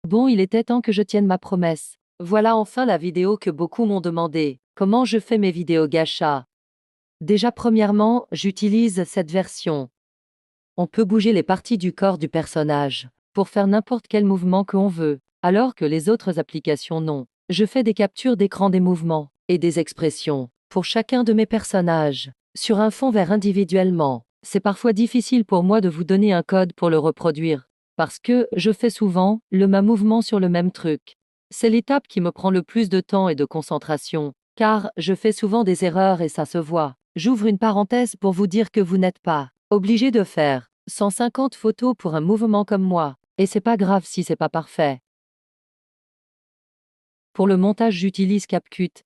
Bon, il était temps que je tienne ma promesse. Voilà enfin la vidéo que beaucoup m'ont demandé. Comment je fais mes vidéos gacha? Déjà premièrement, j'utilise cette version. On peut bouger les parties du corps du personnage pour faire n'importe quel mouvement que l'on veut, alors que les autres applications non. Je fais des captures d'écran des mouvements et des expressions pour chacun de mes personnages sur un fond vert individuellement. C'est parfois difficile pour moi de vous donner un code pour le reproduire parce que je fais souvent le même mouvement sur le même truc. C'est l'étape qui me prend le plus de temps et de concentration, car je fais souvent des erreurs et ça se voit. J'ouvre une parenthèse pour vous dire que vous n'êtes pas obligé de faire 150 photos pour un mouvement comme moi, et c'est pas grave si c'est pas parfait. Pour le montage, j'utilise CapCut.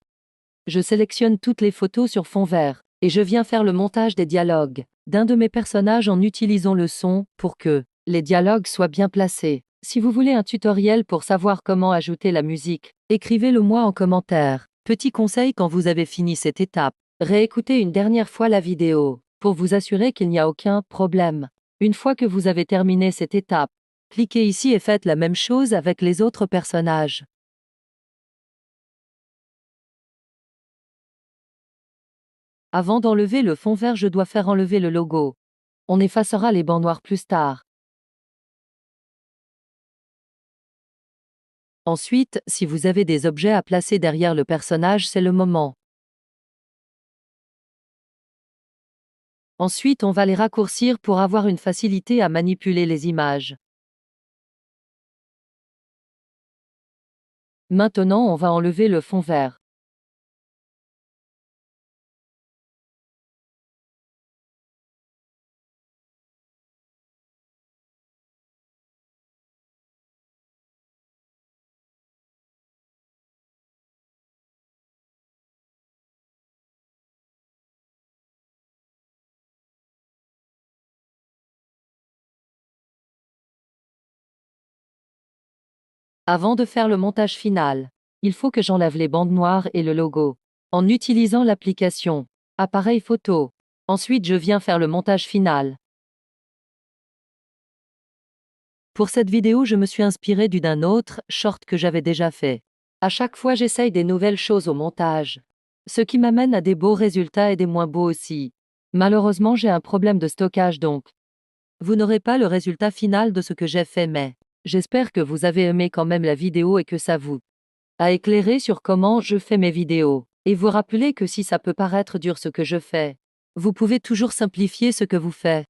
Je sélectionne toutes les photos sur fond vert, et je viens faire le montage des dialogues d'un de mes personnages en utilisant le son pour que les dialogues soient bien placés. Si vous voulez un tutoriel pour savoir comment ajouter la musique, écrivez-le moi en commentaire. Petit conseil quand vous avez fini cette étape, réécoutez une dernière fois la vidéo pour vous assurer qu'il n'y a aucun problème. Une fois que vous avez terminé cette étape, cliquez ici et faites la même chose avec les autres personnages. Avant d'enlever le fond vert, je dois faire enlever le logo. On effacera les bancs noirs plus tard. Ensuite, si vous avez des objets à placer derrière le personnage, c'est le moment. Ensuite, on va les raccourcir pour avoir une facilité à manipuler les images. Maintenant, on va enlever le fond vert. Avant de faire le montage final, il faut que j'enlève les bandes noires et le logo. En utilisant l'application Appareil photo. Ensuite, je viens faire le montage final. Pour cette vidéo, je me suis inspiré d'un autre short que j'avais déjà fait. À chaque fois, j'essaye des nouvelles choses au montage, ce qui m'amène à des beaux résultats et des moins beaux aussi. Malheureusement, j'ai un problème de stockage donc. Vous n'aurez pas le résultat final de ce que j'ai fait, mais j'espère que vous avez aimé quand même la vidéo et que ça vous a éclairé sur comment je fais mes vidéos. Et vous rappelez que si ça peut paraître dur ce que je fais, vous pouvez toujours simplifier ce que vous faites.